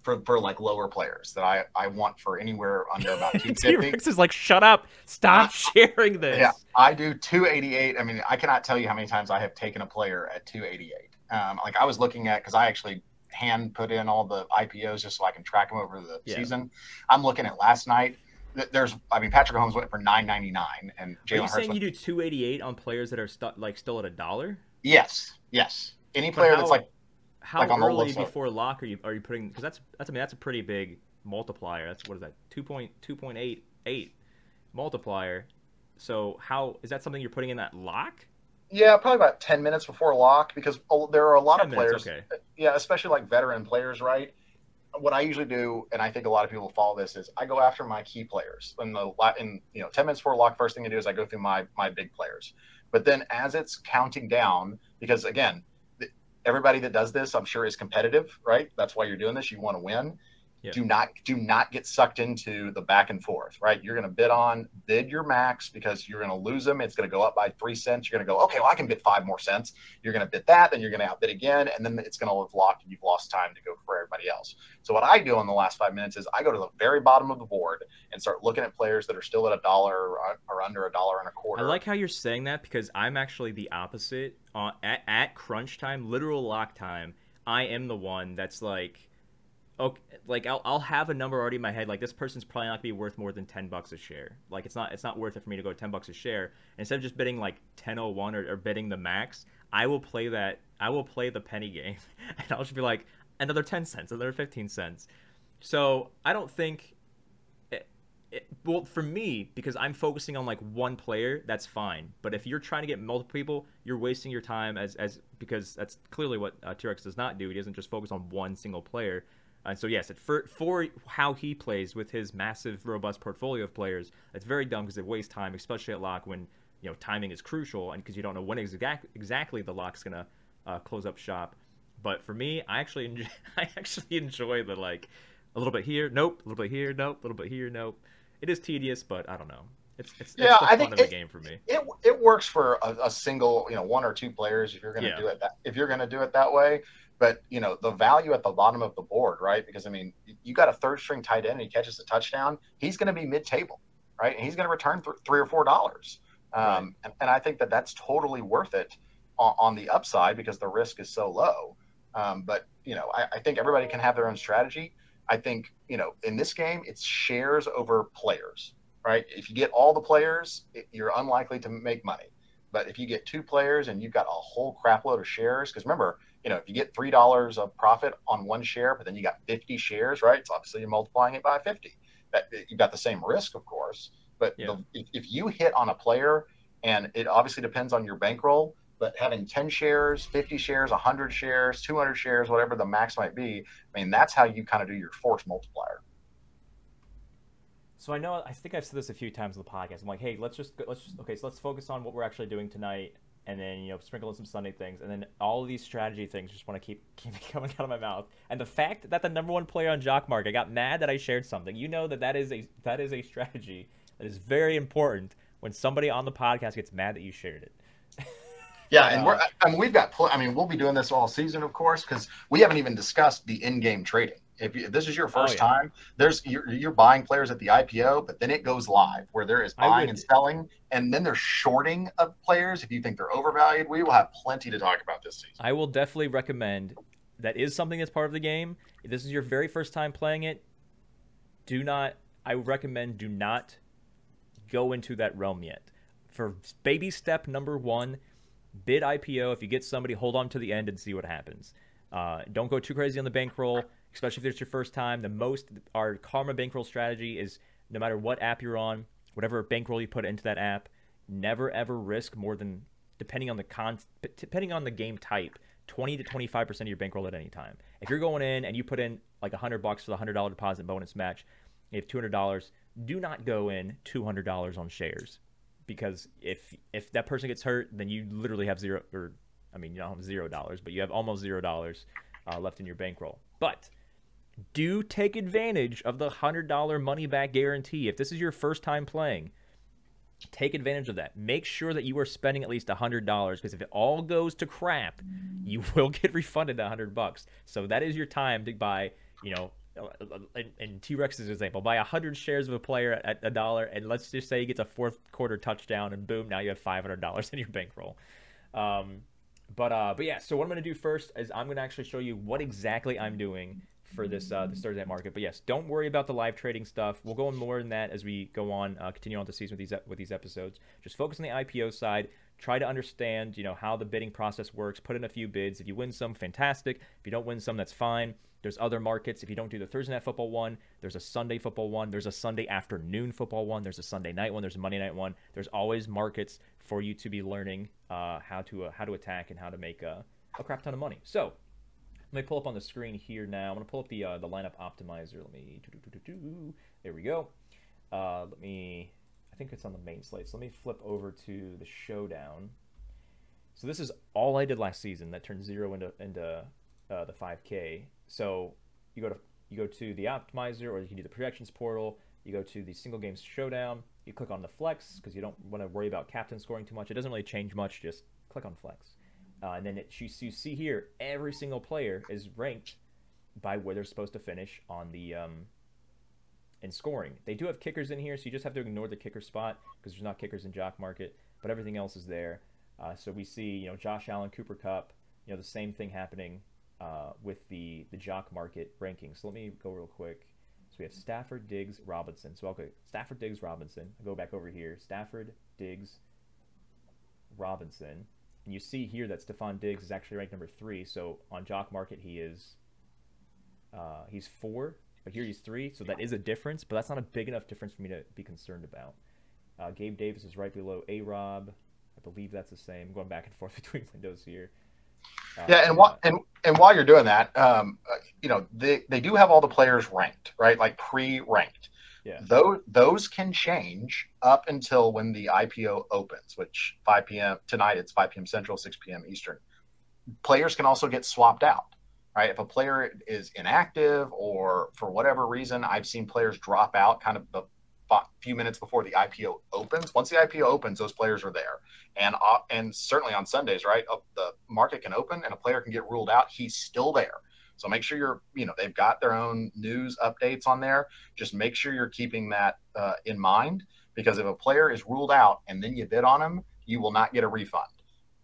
For like lower players that I want for anywhere under about 250. T-Rex is like, shut up, stop sharing this. Yeah, I do 288. I mean, I cannot tell you how many times I have taken a player at 288. Like I was looking at, because I actually hand put in all the IPOs just so I can track them over the season. I'm looking at last night. Patrick Mahomes went for $9.99 and Jalen Hurts. Are you saying you do 288 on players that are still at $1? Yes. Any player that's like. How like early before lock are you putting? Because that's a pretty big multiplier. That's what is that 2.88 multiplier. So how is that something you're putting in that lock? Yeah, probably about 10 minutes before lock because there are a lot of players. Okay. Yeah, especially like veteran players, right? What I usually do, and I think a lot of people follow this, is I go after my key players. In 10 minutes before lock, first thing I do is I go through my big players. But then as it's counting down, because again. Everybody that does this, I'm sure, is competitive, right? That's why you're doing this. You want to win. Yeah. Do not get sucked into the back and forth, right? You're going to bid your max because you're going to lose them. It's going to go up by 3 cents. You're going to go, okay, well, I can bid 5 more cents. You're going to bid that, then you're going to outbid again, and then it's going to have locked and you've lost time to go for everybody else. So what I do in the last 5 minutes is I go to the very bottom of the board and start looking at players that are still at $1 or under $1.25. I like how you're saying that because I'm actually the opposite. At crunch time, literal lock time, I am the one that's like, okay, like I'll have a number already in my head. Like this person's probably not gonna be worth more than $10 a share. Like it's not worth it for me to go $10 a share. And instead of just bidding like 10.01 or bidding the max, I will play the penny game, and I'll just be like another 10 cents, another 15 cents. So I don't think. Well, for me, because I'm focusing on like one player, that's fine. But if you're trying to get multiple people, you're wasting your time because that's clearly what T-Rex does not do. He doesn't just focus on one single player. And so yes, for how he plays with his massive, robust portfolio of players, it's very dumb because it wastes time, especially at lock when timing is crucial and because you don't know when exactly the lock's gonna close up shop. But for me, I actually enjoy the like a little bit here, nope, a little bit here, nope, a little bit here, nope. It is tedious, but I don't know. It's the fun of the game for me. It works for a single, 1 or 2 players if you're going to do it that way. But the value at the bottom of the board, right? Because I mean, you got a third string tight end and he catches a touchdown, he's going to be mid-table, right? And he's going to return $3 or $4. Right. And I think that's totally worth it on the upside because the risk is so low. But I think everybody can have their own strategy. I think, in this game, it's shares over players, right? If you get all the players, you're unlikely to make money. But if you get 2 players and you've got a whole crap load of shares, because remember, if you get $3 of profit on one share, but then you got 50 shares, right? So obviously you're multiplying it by 50. You got the same risk, of course, but if you hit on a player, and it obviously depends on your bankroll, but having 10 shares, 50 shares, 100 shares, 200 shares, whatever the max might be, I mean, that's how you kind of do your force multiplier. So I think I've said this a few times on the podcast. I'm like, hey, okay, so let's focus on what we're actually doing tonight, and then sprinkle in some Sunday things, and then all of these strategy things just want to keep coming out of my mouth. And the fact that the #1 player on Jock Market got mad that I shared something, that is a strategy that is very important when somebody on the podcast gets mad that you shared it. Yeah, and we've got. We'll be doing this all season, of course, because we haven't even discussed the in-game trading. If this is your first time, you're buying players at the IPO, but then it goes live where there is buying and selling, and then there's shorting of players if you think they're overvalued. We will have plenty to talk about this season. I will definitely recommend that is something that's part of the game. If this is your very first time playing it, I would recommend do not go into that realm yet. For baby step #1, bid IPO. If you get somebody, hold on to the end and see what happens. Don't go too crazy on the bankroll, especially if it's your first time. Our Karma bankroll strategy is no matter what app you're on, whatever bankroll you put into that app, never ever risk more than, depending on the game type, 20 to 25% of your bankroll at any time. If you're going in and you put in like $100 for the $100 deposit bonus match, you have $200. Do not go in $200 on shares, because if that person gets hurt, then you literally have zero, or you don't have $0, but you have almost $0 left in your bankroll. But do take advantage of the $100 money back guarantee. If this is your first time playing, take advantage of that. Make sure that you are spending at least $100, because if it all goes to crap, you will get refunded that $100. So that is your time to buy, in T-Rex's example, buy 100 shares of a player at $1, and let's just say he gets a fourth quarter touchdown, and boom, now you have $500 in your bankroll. But yeah, so what I'm going to do first is I'm going to actually show you what exactly I'm doing for this Thursday night market. But yes, don't worry about the live trading stuff. We'll go on more than that as we go on, continue on the season with these episodes. Just focus on the IPO side. Try to understand, how the bidding process works. Put in a few bids. If you win some, fantastic. If you don't win some, that's fine. There's other markets. If you don't do the Thursday night football one, there's a Sunday football one. There's a Sunday afternoon football one. There's a Sunday night one. There's a Monday night one. There's always markets for you to be learning how to attack and how to make a crap ton of money. So let me pull up on the screen here now. I'm going to pull up the lineup optimizer. There we go. I think it's on the main slate. So let me flip over to the showdown. So this is all I did last season that turned 0 into the 5K. So you go to the optimizer, or you can do the projections portal. You go to the single games showdown. You click on the flex because you don't want to worry about captain scoring too much. It doesn't really change much. Just click on flex. And then you see here, every single player is ranked by where they're supposed to finish on the in scoring. They do have kickers in here, so you just have to ignore the kicker spot because there's not kickers in Jock Market, but everything else is there. So we see, Josh Allen, Cooper Kupp, the same thing happening with the Jock Market rankings. So let me go real quick. So we have Stafford, Diggs, Robinson. So I'll go Stafford, Diggs, Robinson. I'll go back over here. Stafford, Diggs, Robinson. And you see here that Stephon Diggs is actually ranked number 3. So on Jock Market, he's 4, but here he's 3. So that is a difference, but that's not a big enough difference for me to be concerned about. Gabe Davis is right below A-Rob. I believe that's the same. I'm going back and forth between windows here. Yeah, and while you're doing that, they do have all the players ranked, right? Like pre-ranked. Yeah. Those can change up until when the IPO opens, which 5 p.m. tonight. It's 5 p.m. Central, 6 p.m. Eastern. Players can also get swapped out, right? If a player is inactive or for whatever reason, I've seen players drop out kind of the few minutes before the IPO opens. Once the IPO opens, those players are there. And certainly on Sundays, right, the market can open and a player can get ruled out. He's still there. So make sure they've got their own news updates on there. Just make sure you're keeping that in mind, because if a player is ruled out and then you bid on him, you will not get a refund.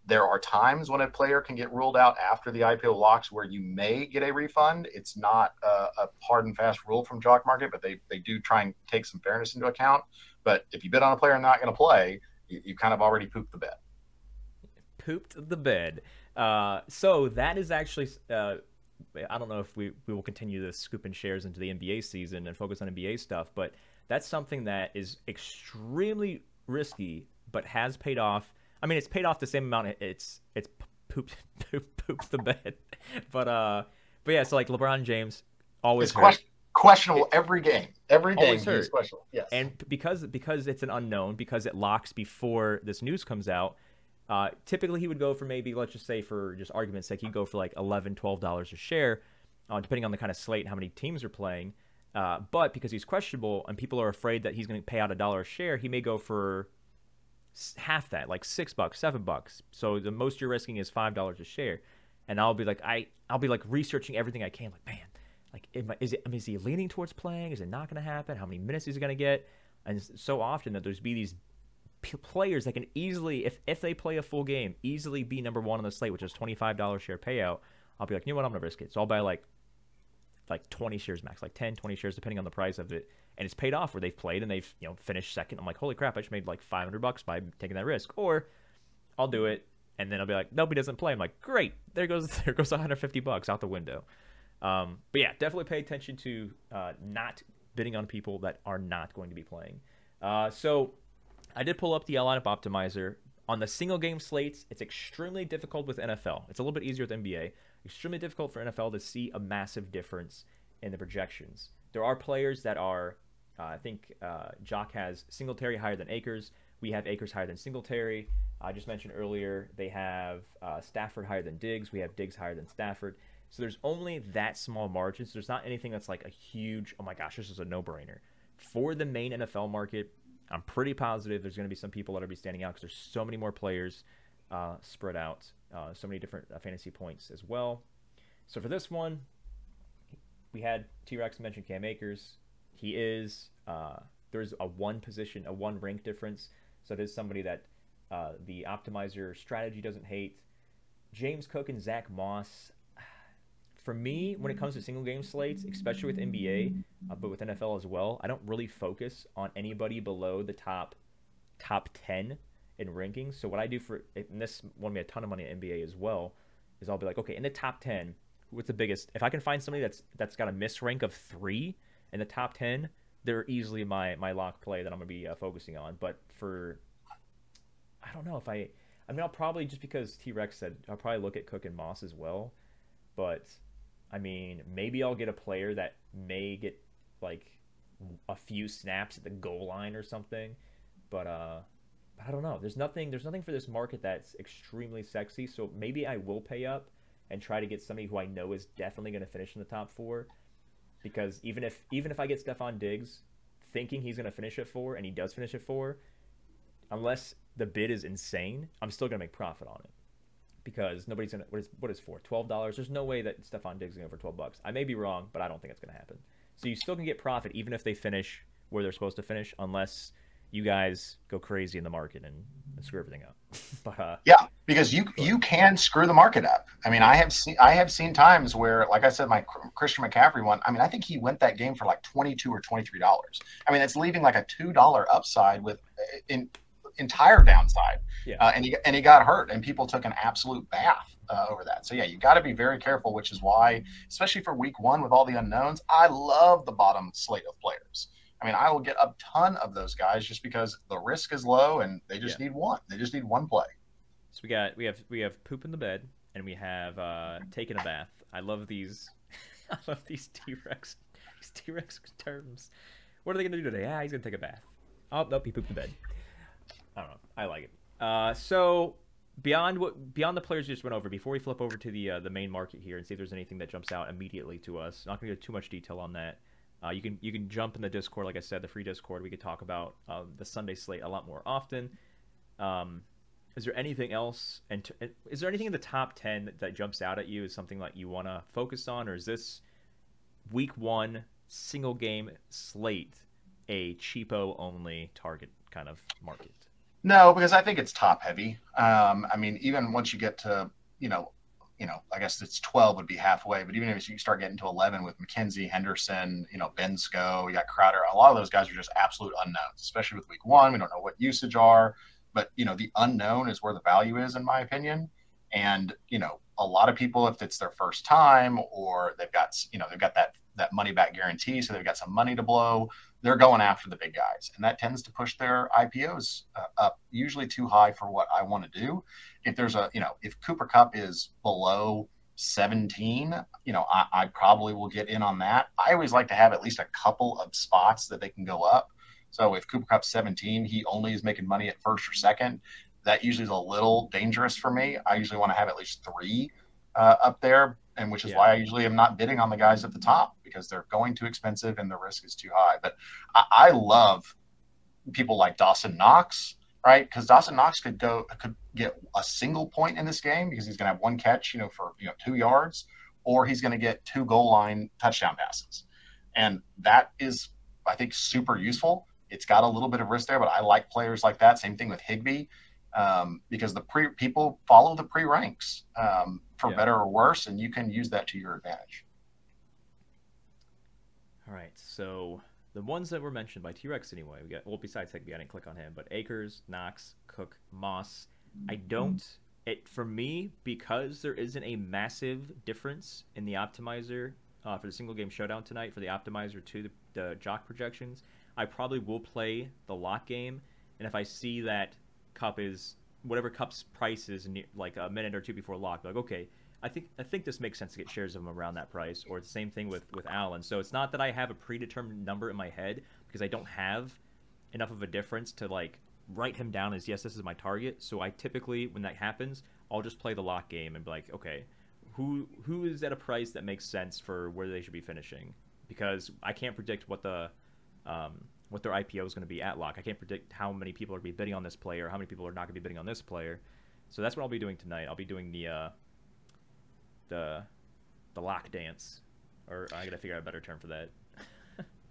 There are times when a player can get ruled out after the IPO locks where you may get a refund. It's not a hard and fast rule from Jock Market, but they do try and take some fairness into account. But if you bid on a player and not going to play, you kind of already pooped the bed. Pooped the bed. So that is actually, I don't know if we will continue this scooping shares into the NBA season and focus on NBA stuff, but that's something that is extremely risky, but has paid off. I mean, it's paid off the same amount. It's pooped the bed, but yeah. So like LeBron James always It's hurt. questionable every game. Every game Always he's hurt. questionable. Yes. And because it's an unknown, because it locks before this news comes out, typically he would go for maybe, let's just say for just argument's sake, he'd go for like $11, $12 a share, depending on the kind of slate and how many teams are playing. But because he's questionable and people are afraid that he's going to pay out $1 a share, he may go for half that, like $6, $7. So the most you're risking is $5 a share. And I'll be like, I'll be like researching everything I can. Like, man, like, is he leaning towards playing? Is it not going to happen? How many minutes is he going to get? And so often that there's be these players that can easily, if they play a full game, easily be number one on the slate, which is $25 share payout. I'll be like, you know what, I'm going to risk it. So I'll buy like 20 shares max, like 10, 20 shares, depending on the price of it. And it's paid off where they've played and they've, finished second. I'm like, holy crap, I just made like $500 by taking that risk. Or I'll do it and then I'll be like, nope, he doesn't play. I'm like, great, there goes $150 out the window. But yeah, definitely pay attention to not bidding on people that are not going to be playing. So I did pull up the lineup optimizer. On the single game slates, it's extremely difficult with NFL. It's a little bit easier with NBA. Extremely difficult for NFL to see a massive difference in the projections. There are players that are, I think Jock has Singletary higher than Akers. We have Akers higher than Singletary. I just mentioned earlier they have Stafford higher than Diggs. We have Diggs higher than Stafford. So there's only that small margin. So there's not anything that's like a huge, oh my gosh, this is a no-brainer. For the main NFL market, I'm pretty positive there's going to be some people that will be standing out because there's so many more players spread out, so many different fantasy points as well. So for this one, we had T-Rex mention Cam Akers. He is, there's a one rank difference. So it is somebody that the optimizer strategy doesn't hate. James Cook and Zach Moss. For me, when it comes to single game slates, especially with NBA, but with NFL as well, I don't really focus on anybody below the top 10 in rankings. So what I do and this won me a ton of money at NBA as well, is I'll be like, okay, in the top 10, what's the biggest? If I can find somebody that's got a miss rank of 3 in the top 10, they're easily my lock play that I'm going to be focusing on. But I don't know if I mean, I'll probably, just because T-Rex said, I'll probably look at Cook and Moss as well. But I mean, maybe I'll get a player that may get like a few snaps at the goal line or something, but I don't know. There's nothing for this market that's extremely sexy. So maybe I will pay up and try to get somebody who I know is definitely going to finish in the top 4, because even if I get Stephon Diggs thinking he's going to finish at 4 and he does finish at 4, unless the bid is insane, I'm still going to make profit on it. Because nobody's gonna, what is $4? $12? There's no way that Stephon Diggs is going for $12. I may be wrong, but I don't think it's going to happen. So you still can get profit even if they finish where they're supposed to finish, unless you guys go crazy in the market and screw everything up. But yeah, because you can screw the market up. I mean, I have seen times where, like I said, my Christian McCaffrey one, I mean, I think he went that game for like $22 or $23. I mean, it's leaving like a $2 upside with entire downside. Yeah. And he got hurt, and people took an absolute bath over that. So yeah, you got to be very careful, which is why, especially for week 1 with all the unknowns, I love the bottom slate of players. I mean, I will get a ton of those guys just because the risk is low and they just need one. They just need one play. So we have poop in the bed and we have taking a bath. I love these. I love these T-Rex terms. What are they gonna do today? He's gonna take a bath. Oh nope, he pooped in the bed. I don't know. I like it. So beyond the players we just went over, before we flip over to the main market here and see if there's anything that jumps out immediately to us, not going to go too much detail on that. You can jump in the Discord, like I said, the free Discord. We could talk about the Sunday slate a lot more often. Is there anything else? And is there anything in the top 10 that jumps out at you as something that you want to focus on, or is this week 1 single game slate a cheapo only target kind of market? No, because I think it's top heavy. I mean, even once you get to, I guess it's 12 would be halfway, but even if you start getting to 11 with McKenzie, Henderson, Ben Sco, you got Crowder, a lot of those guys are just absolute unknowns, especially with week 1. We don't know what usage are, but the unknown is where the value is, in my opinion. And, a lot of people, if it's their first time or they've got that money back guarantee, so they've got some money to blow, they're going after the big guys. And that tends to push their IPOs up usually too high for what I want to do. If there's if Cooper Cup is below 17, I probably will get in on that. I always like to have at least a couple of spots that they can go up. So if Cooper Cup's 17, he only is making money at first or second. That usually is a little dangerous for me. I usually want to have at least 3 up there, and which is why I usually am not bidding on the guys at the top, because they're going too expensive and the risk is too high. But I love people like Dawson Knox, right? Because Dawson Knox could get a single point in this game because he's going to have 1 catch, for 2 yards, or he's going to get 2 goal line touchdown passes, and that is, I think, super useful. It's got a little bit of risk there, but I like players like that. Same thing with Higbee, because people follow the pre-ranks for better or worse, and you can use that to your advantage. All right, so the ones that were mentioned by T-Rex anyway, we got, well, besides Higbee, I didn't click on him, but Akers, Knox, Cook, Moss. For me, because there isn't a massive difference in the optimizer for the single game showdown tonight, for the optimizer to the Jock projections, I probably will play the lock game. And if I see that Cup is whatever Cup's price is, like a minute or 2 before lock, like, okay, I think this makes sense to get shares of him around that price. Or the same thing with Allen. So it's not that I have a predetermined number in my head, because I don't have enough of a difference to like write him down as, yes, this is my target. So I typically, when that happens, I'll just play the lock game and be like, okay, who is at a price that makes sense for where they should be finishing? Because I can't predict what their IPO is going to be at lock. I can't predict how many people are going to be bidding on this player, how many people are not going to be bidding on this player. So that's what I'll be doing tonight. I'll be doing the lock dance, or I got to figure out a better term for that.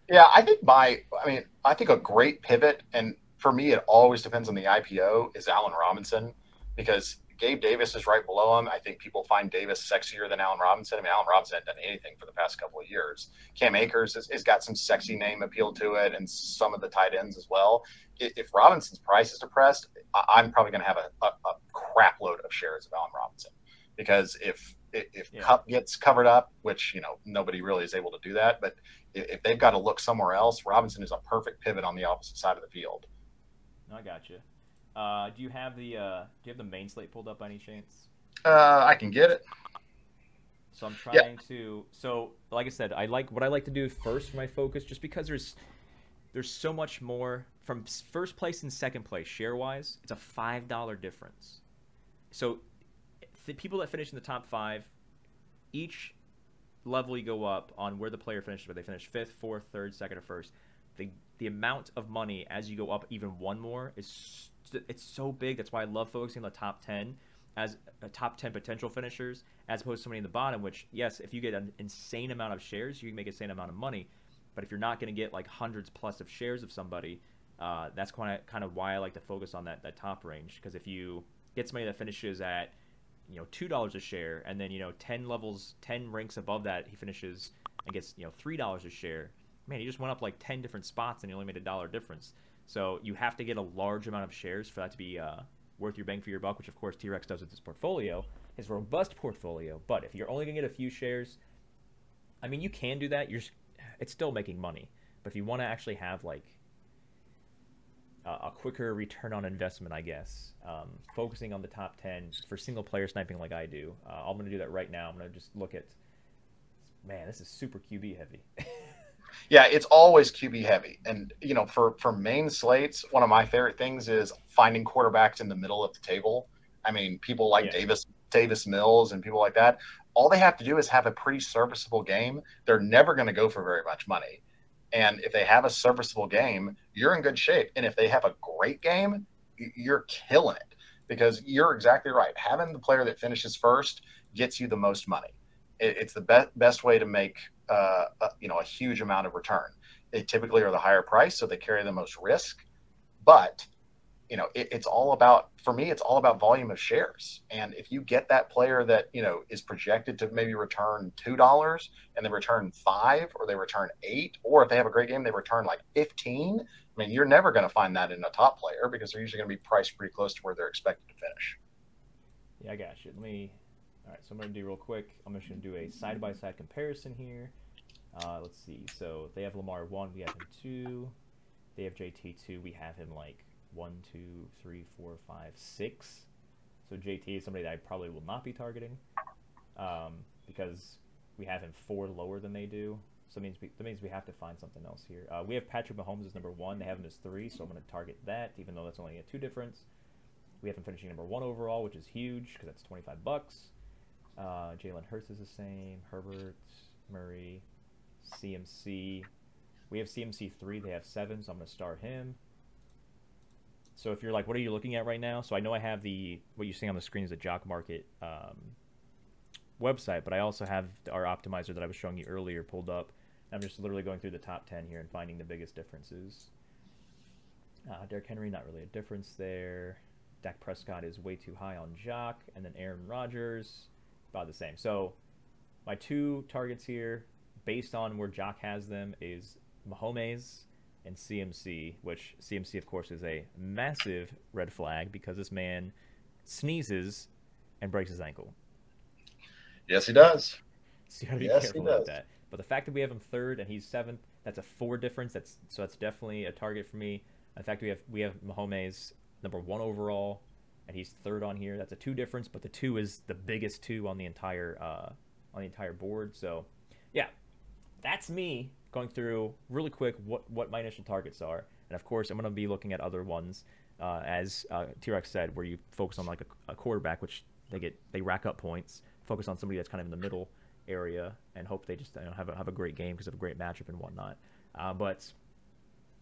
Yeah, I think a great pivot, and for me, it always depends on the IPO, is Allen Robinson, because Gabe Davis is right below him. I think people find Davis sexier than Allen Robinson. I mean, Allen Robinson hasn't done anything for the past couple of years. Cam Akers has got some sexy name appeal to it, and some of the tight ends as well. If Robinson's price is depressed, I'm probably going to have a crap load of shares of Allen Robinson, because if Cup gets covered up, which nobody really is able to do that, but if they've got to look somewhere else, Robinson is a perfect pivot on the opposite side of the field. I got you. Do you have the main slate pulled up by any chance? I can get it. So I'm trying to. So like I said, what I like to do first for my focus, just because there's so much more from first place and second place share wise. It's a $5 difference. So the people that finish in the top 5, each level you go up on where the player finishes, where they finish 5th, 4th, 3rd, 2nd, or 1st. The amount of money as you go up even one more it's so big. That's why I love focusing on the top 10 as a top 10 potential finishers, as opposed to somebody in the bottom, which, yes, if you get an insane amount of shares, you can make an insane amount of money. But if you're not going to get like hundreds plus of shares of somebody, that's kind of why I like to focus on that top range. Because if you get somebody that finishes at $2 a share, and then 10 ranks above that, he finishes and gets $3 a share. Man, he just went up like 10 different spots and he only made $1 difference. So you have to get a large amount of shares for that to be worth your bang for your buck, which of course T-Rex does with his portfolio, his robust portfolio. But if you're only going to get a few shares, I mean, you can do that. It's still making money. But if you want to actually have like a quicker return on investment, I guess, focusing on the top 10 for single player sniping like I do, I'm going to do that right now. I'm going to just look at, man, this is super QB heavy. Yeah, it's always QB heavy. And, for main slates, one of my favorite things is finding quarterbacks in the middle of the table. I mean, people like Davis Mills and people like that, all they have to do is have a pretty serviceable game. They're never going to go for very much money. And if they have a serviceable game, you're in good shape. And if they have a great game, you're killing it, because you're exactly right. Having the player that finishes first gets you the most money. It's the best way to make a huge amount of return. They typically are the higher price, so they carry the most risk. But it's all about, for me, it's all about volume of shares. And if you get that player that is projected to maybe return $2 and they return 5, or they return 8, or if they have a great game they return like 15, I mean, you're never going to find that in a top player, because they're usually going to be priced pretty close to where they're expected to finish. Yeah, I got you. All right, so I'm going to do real quick. I'm just going to do a side-by-side comparison here. Let's see. So they have Lamar 1, we have him 2. They have JT 2, we have him like 1, 2, 3, 4, 5, 6. So JT is somebody that I probably will not be targeting because we have him 4 lower than they do. So that means we have to find something else here. We have Patrick Mahomes as number 1. They have him as 3, so I'm going to target that, even though that's only a 2 difference. We have him finishing number 1 overall, which is huge because that's $25. Jalen Hurts is the same. Herbert, Murray, CMC. We have CMC 3. They have 7, so I'm going to start him. So if you're like, what are you looking at right now? So I know I have what you see on the screen is the Jock Market website, but I also have our optimizer that I was showing you earlier pulled up. I'm just literally going through the top 10 here and finding the biggest differences. Derrick Henry, not really a difference there. Dak Prescott is way too high on Jock, and then Aaron Rodgers, about the same. So my 2 targets here, based on where Jock has them, is Mahomes and CMC, which CMC, of course, is a massive red flag because this man sneezes and breaks his ankle. Yes, he does. So you got to be careful about that. But the fact that we have him 3rd and he's 7th, that's a 4 difference. That's definitely a target for me. In fact, we have Mahomes number 1 overall, and he's 3rd on here. That's a 2 difference, but the 2 is the biggest 2 on the entire board. So, yeah, that's me going through really quick what my initial targets are. And of course, I'm going to be looking at other ones, as T-Rex said, where you focus on like a quarterback, which they rack up points. Focus on somebody that's kind of in the middle area and hope they just have a great game because of a great matchup and whatnot. But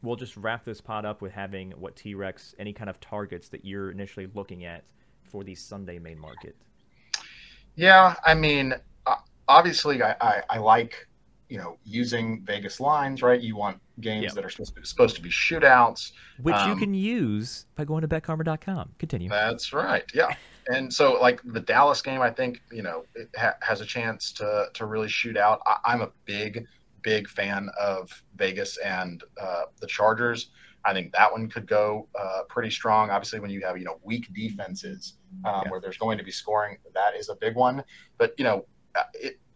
we'll just wrap this pod up with having what T-Rex, any kind of targets that you're initially looking at for the Sunday main market. Yeah, I mean, obviously, I like, using Vegas lines, right? You want games that are supposed to be shootouts. Which you can use by going to betkarma.com. Continue. That's right, yeah. And so, like, the Dallas game, I think, it has a chance to really shoot out. I'm a big fan of Vegas and the Chargers. I think that one could go pretty strong. Obviously, when you have, weak defenses where there's going to be scoring, that is a big one. But,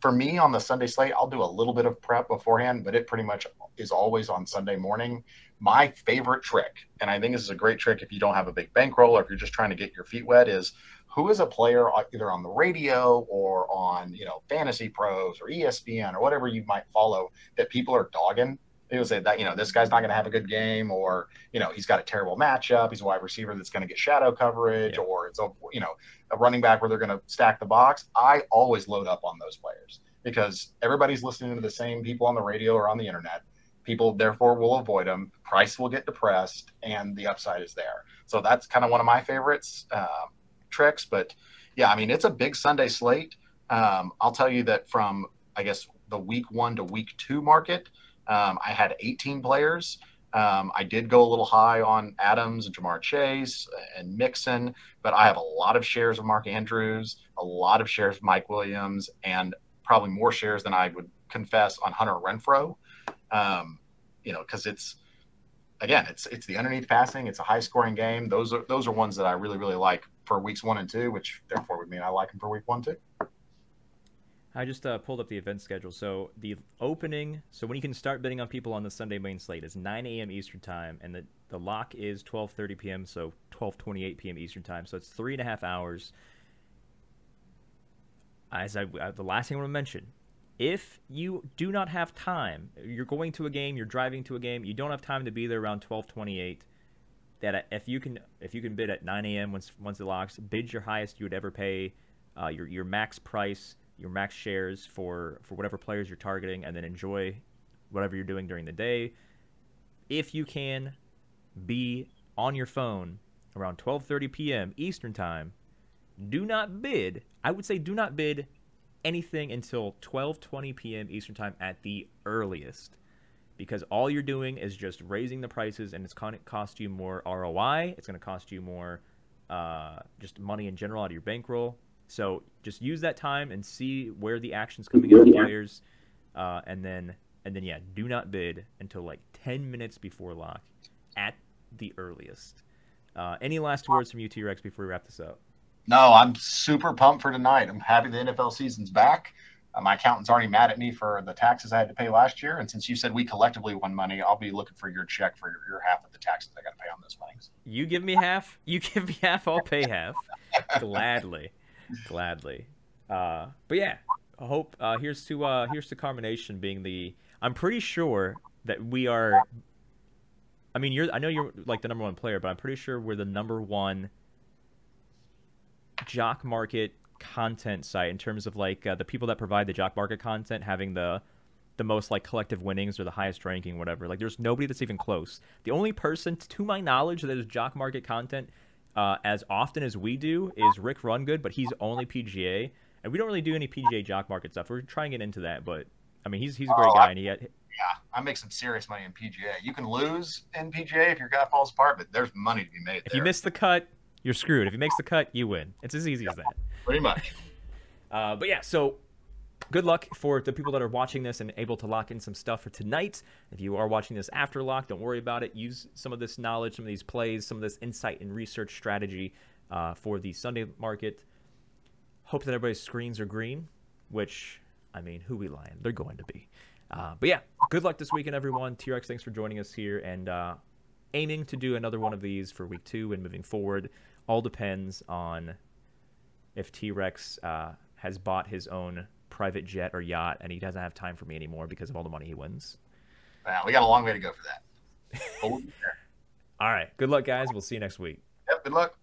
for me on the Sunday slate, I'll do a little bit of prep beforehand, but it pretty much is always on Sunday morning. My favorite trick, and I think this is a great trick if you don't have a big bankroll or if you're just trying to get your feet wet, is who is a player either on the radio or on, Fantasy Pros or ESPN or whatever you might follow that people are dogging. They'll say that, this guy's not going to have a good game, or, he's got a terrible matchup. He's a wide receiver that's going to get shadow coverage, or it's a running back where they're going to stack the box. I always load up on those players because everybody's listening to the same people on the radio or on the internet. People, therefore, will avoid them. Price will get depressed, and the upside is there. So that's kind of one of my favorites tricks. But, yeah, I mean, it's a big Sunday slate. I'll tell you that from, I guess, the week 1 to week 2 market, I had 18 players. I did go a little high on Adams and Jamar Chase and Mixon, but I have a lot of shares of Mark Andrews, a lot of shares of Mike Williams, and probably more shares than I would confess on Hunter Renfrow. Because it's the underneath passing. It's a high scoring game. Those are ones that I really, really like for weeks 1 and 2, which therefore would mean I like them for week 1 too. I just pulled up the event schedule. So the opening, so when you can start bidding on people on the Sunday main slate is 9 a.m. Eastern time, and the lock is 12:30 p.m., so 12:28 p.m. Eastern time. So it's 3.5 hours. The last thing I want to mention, if you do not have time, you're going to a game, you're driving to a game, you don't have time to be there around 12:28, that if you can bid at 9 a.m. once it locks, bid your highest you would ever pay, your max price, your max shares for whatever players you're targeting, and then enjoy whatever you're doing during the day. If you can be on your phone around 12:30 p.m. Eastern time, do not bid. I would say do not bid anything until 12:20 p.m. Eastern time at the earliest, because all you're doing is just raising the prices, and it's going to cost you more ROI. It's going to cost you more just money in general out of your bankroll. So just use that time and see where the action's coming in with players, and then yeah, do not bid until like 10 minutes before lock at the earliest. Any last words from you, T-Rex, before we wrap this up? No, I'm super pumped for tonight. I'm happy the NFL season's back. My accountant's already mad at me for the taxes I had to pay last year. And since you said we collectively won money, I'll be looking for your check for your half of the taxes I got to pay on those winnings. You give me half. You give me half. I'll pay half. Gladly, gladly. But yeah, I hope here's to Carmination being the. I'm pretty sure that we are. I mean, I know you're like the number one player, but I'm pretty sure we're the number one Jock Market content site in terms of like the people that provide the Jock Market content having the most like collective winnings or the highest ranking, whatever. Like, there's nobody that's even close. The only person, to my knowledge, that is Jock Market content as often as we do is Rick Rungood, but he's only PGA, and we don't really do any PGA Jock Market stuff. We're trying to get into that, but I mean, he's a great guy, and he had. Yeah, I make some serious money in PGA. You can lose in PGA if your guy falls apart, but there's money to be made there. If you miss the cut, you're screwed. If he makes the cut, you win. It's as easy as that. Pretty much. But yeah, so good luck for the people that are watching this and able to lock in some stuff for tonight. If you are watching this after lock, don't worry about it. Use some of this knowledge, some of these plays, some of this insight and research strategy for the Sunday market. Hope that everybody's screens are green, which, I mean, who we lying? They're going to be. But yeah, good luck this weekend, everyone. T-Rex, thanks for joining us here, and aiming to do another one of these for week 2 and moving forward. All depends on if T-Rex has bought his own private jet or yacht, and he doesn't have time for me anymore because of all the money he wins. Well, we got a long way to go for that. All right. Good luck, guys. We'll see you next week. Yep, good luck.